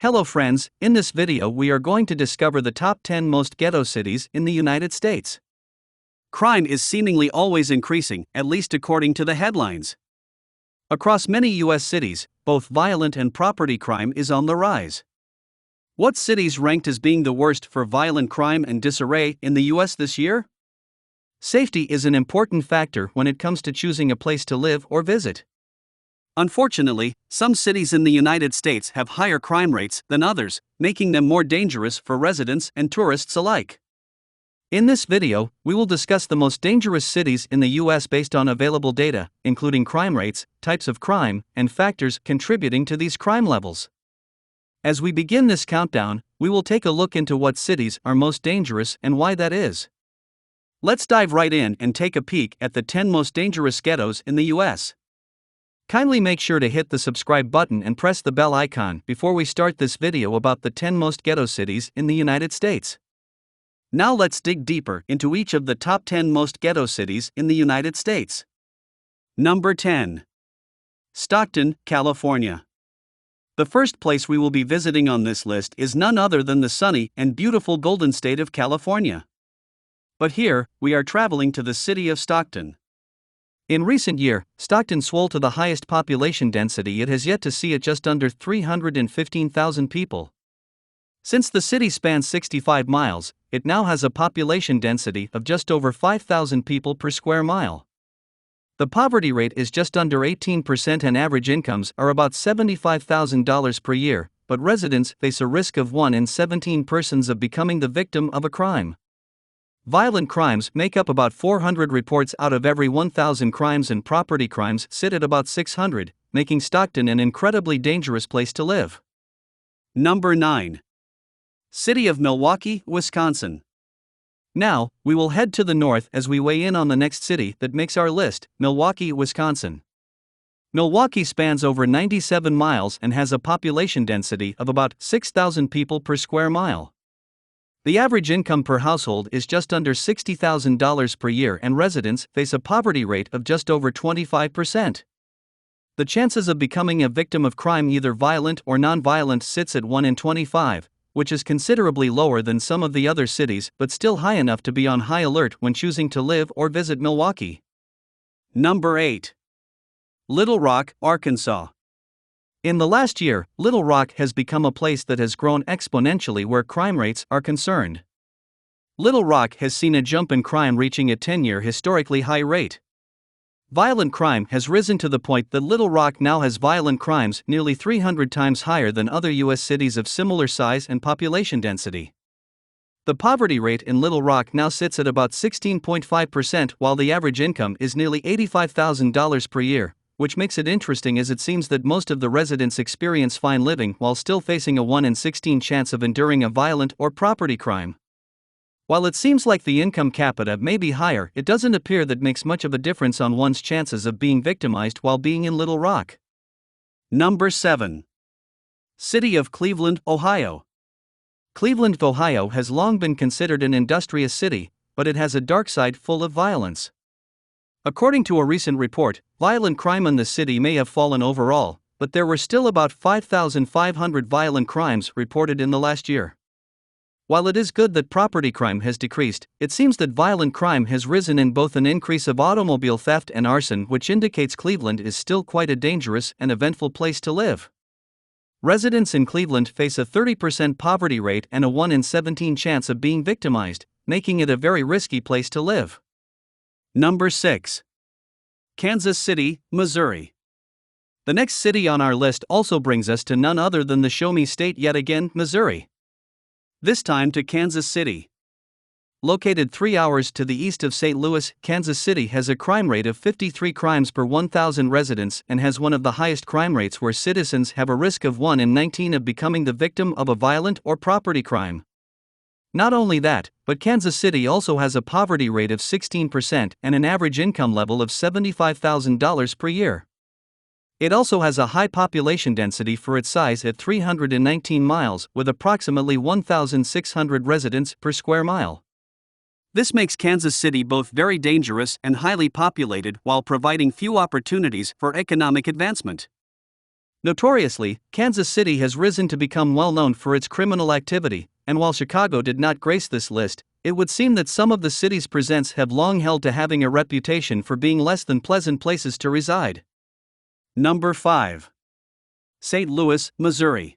Hello friends, in this video we are going to discover the top 10 most ghetto cities in the United States. Crime is seemingly always increasing, at least according to the headlines. Across many U.S. cities, both violent and property crime is on the rise. What cities ranked as being the worst for violent crime and disarray in the U.S. this year? Safety is an important factor when it comes to choosing a place to live or visit. Unfortunately, some cities in the United States have higher crime rates than others, making them more dangerous for residents and tourists alike. In this video, we will discuss the most dangerous cities in the U.S. based on available data, including crime rates, types of crime, and factors contributing to these crime levels. As we begin this countdown, we will take a look into what cities are most dangerous and why that is. Let's dive right in and take a peek at the 10 most dangerous ghettos in the U.S. Kindly make sure to hit the subscribe button and press the bell icon before we start this video about the 10 most ghetto cities in the United States. Now let's dig deeper into each of the top 10 most ghetto cities in the United States. Number 10. Stockton, California. The first place we will be visiting on this list is none other than the sunny and beautiful Golden State of California. But here, we are traveling to the city of Stockton. In recent years, Stockton swole to the highest population density it has yet to see at just under 315,000 people. Since the city spans 65 miles, it now has a population density of just over 5,000 people per square mile. The poverty rate is just under 18% and average incomes are about $75,000 per year, but residents face a risk of 1 in 17 persons of becoming the victim of a crime. Violent crimes make up about 400 reports out of every 1,000 crimes, and property crimes sit at about 600, making Stockton an incredibly dangerous place to live. Number 9. City of Milwaukee, Wisconsin. Now, we will head to the north as we weigh in on the next city that makes our list, Milwaukee, Wisconsin. Milwaukee spans over 97 miles and has a population density of about 6,000 people per square mile. The average income per household is just under $60,000 per year, and residents face a poverty rate of just over 25%. The chances of becoming a victim of crime, either violent or non-violent, sits at 1 in 25, which is considerably lower than some of the other cities but still high enough to be on high alert when choosing to live or visit Milwaukee. Number 8. Little Rock, Arkansas. In the last year, Little Rock has become a place that has grown exponentially where crime rates are concerned. Little Rock has seen a jump in crime, reaching a 10-year historically high rate. Violent crime has risen to the point that Little Rock now has violent crimes nearly 300 times higher than other U.S. cities of similar size and population density. The poverty rate in Little Rock now sits at about 16.5%, while the average income is nearly $85,000 per year, which makes it interesting as it seems that most of the residents experience fine living while still facing a 1 in 16 chance of enduring a violent or property crime. While it seems like the income capita may be higher, it doesn't appear that makes much of a difference on one's chances of being victimized while being in Little Rock. Number 7. City of Cleveland, Ohio. Cleveland, Ohio has long been considered an industrious city, but it has a dark side full of violence. According to a recent report, violent crime in the city may have fallen overall, but there were still about 5,500 violent crimes reported in the last year. While it is good that property crime has decreased, it seems that violent crime has risen in both an increase of automobile theft and arson, which indicates Cleveland is still quite a dangerous and eventful place to live. Residents in Cleveland face a 30% poverty rate and a 1 in 17 chance of being victimized, making it a very risky place to live. Number 6. Kansas City, Missouri. The next city on our list also brings us to none other than the Show Me State yet again, Missouri. This time to Kansas City. Located 3 hours to the east of St. Louis, Kansas City has a crime rate of 53 crimes per 1,000 residents and has one of the highest crime rates, where citizens have a risk of 1 in 19 of becoming the victim of a violent or property crime. Not only that, but Kansas City also has a poverty rate of 16% and an average income level of $75,000 per year. It also has a high population density for its size at 319 miles, with approximately 1,600 residents per square mile. This makes Kansas City both very dangerous and highly populated while providing few opportunities for economic advancement. Notoriously, Kansas City has risen to become well known for its criminal activity, and while Chicago did not grace this list, it would seem that some of the city's presents have long held to having a reputation for being less than pleasant places to reside. Number 5. St. Louis, Missouri.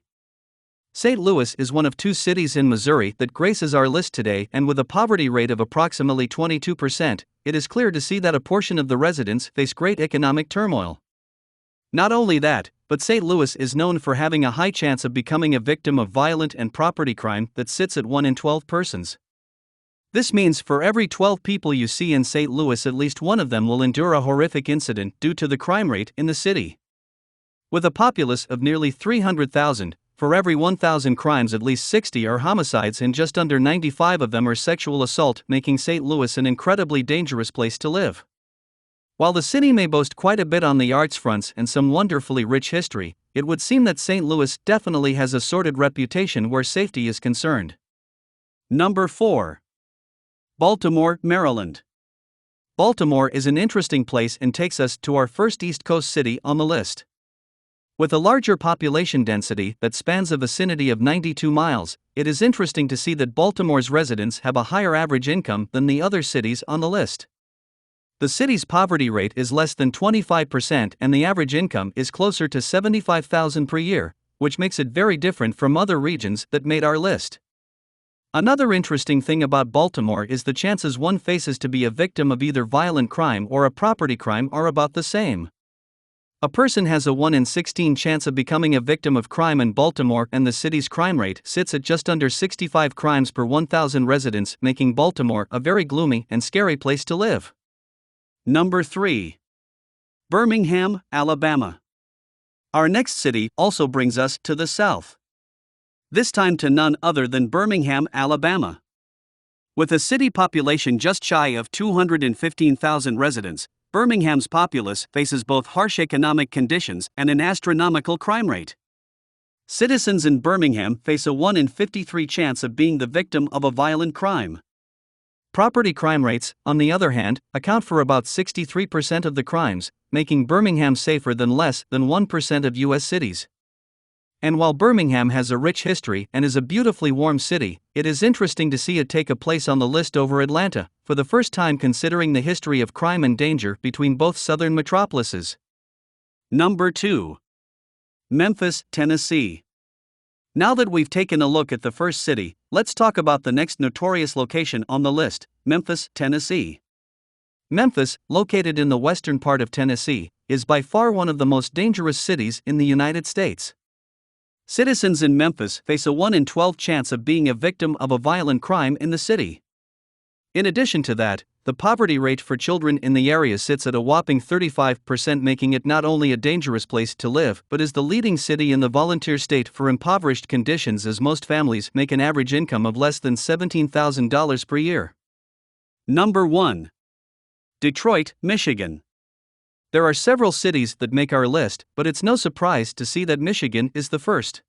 St. Louis is one of two cities in Missouri that graces our list today, and with a poverty rate of approximately 22%, it is clear to see that a portion of the residents face great economic turmoil. Not only that, but St. Louis is known for having a high chance of becoming a victim of violent and property crime that sits at 1 in 12 persons. This means for every 12 people you see in St. Louis, at least one of them will endure a horrific incident due to the crime rate in the city. With a populace of nearly 300,000, for every 1,000 crimes at least 60 are homicides and just under 95 of them are sexual assault, making St. Louis an incredibly dangerous place to live. While the city may boast quite a bit on the arts fronts and some wonderfully rich history, it would seem that St. Louis definitely has a sordid reputation where safety is concerned. Number 4. Baltimore, Maryland. Baltimore is an interesting place and takes us to our first East Coast city on the list. With a larger population density that spans a vicinity of 92 miles, it is interesting to see that Baltimore's residents have a higher average income than the other cities on the list. The city's poverty rate is less than 25% and the average income is closer to $75,000 per year, which makes it very different from other regions that made our list. Another interesting thing about Baltimore is the chances one faces to be a victim of either violent crime or a property crime are about the same. A person has a 1 in 16 chance of becoming a victim of crime in Baltimore, and the city's crime rate sits at just under 65 crimes per 1,000 residents, making Baltimore a very gloomy and scary place to live. Number 3. Birmingham, Alabama. Our next city also brings us to the south. This time to none other than Birmingham, Alabama. With a city population just shy of 215,000 residents, Birmingham's populace faces both harsh economic conditions and an astronomical crime rate. Citizens in Birmingham face a 1 in 53 chance of being the victim of a violent crime. Property crime rates, on the other hand, account for about 63% of the crimes, making Birmingham safer than less than 1% of U.S. cities. And while Birmingham has a rich history and is a beautifully warm city, it is interesting to see it take a place on the list over Atlanta, for the first time considering the history of crime and danger between both southern metropolises. Number 2. Memphis, Tennessee. Now that we've taken a look at the first city, let's talk about the next notorious location on the list, Memphis, Tennessee. Memphis, located in the western part of Tennessee, is by far one of the most dangerous cities in the United States. Citizens in Memphis face a 1 in 12 chance of being a victim of a violent crime in the city. In addition to that, the poverty rate for children in the area sits at a whopping 35%, making it not only a dangerous place to live but is the leading city in the volunteer state for impoverished conditions, as most families make an average income of less than $17,000 per year. Number 1. Detroit, Michigan. There are several cities that make our list, but it's no surprise to see that Michigan is the first.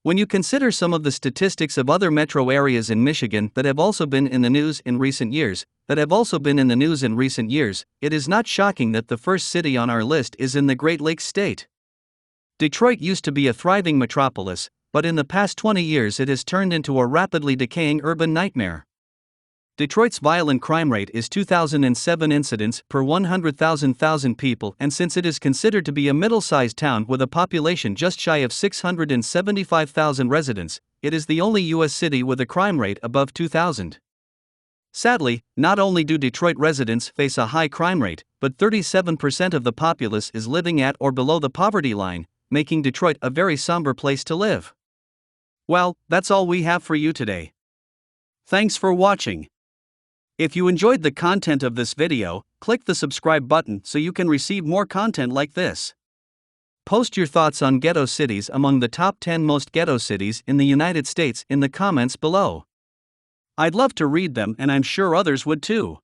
When you consider some of the statistics of other metro areas in Michigan that have also been in the news in recent years, it is not shocking that the first city on our list is in the Great Lakes state. Detroit used to be a thriving metropolis, but in the past 20 years it has turned into a rapidly decaying urban nightmare. Detroit's violent crime rate is 2,007 incidents per 100,000 people, and since it is considered to be a middle-sized town with a population just shy of 675,000 residents, it is the only U.S. city with a crime rate above 2,000. Sadly, not only do Detroit residents face a high crime rate, but 37% of the populace is living at or below the poverty line, making Detroit a very somber place to live. Well, that's all we have for you today. Thanks for watching. If you enjoyed the content of this video, click the subscribe button so you can receive more content like this. Post your thoughts on ghetto cities among the top 10 most ghetto cities in the United States in the comments below. I'd love to read them, and I'm sure others would too.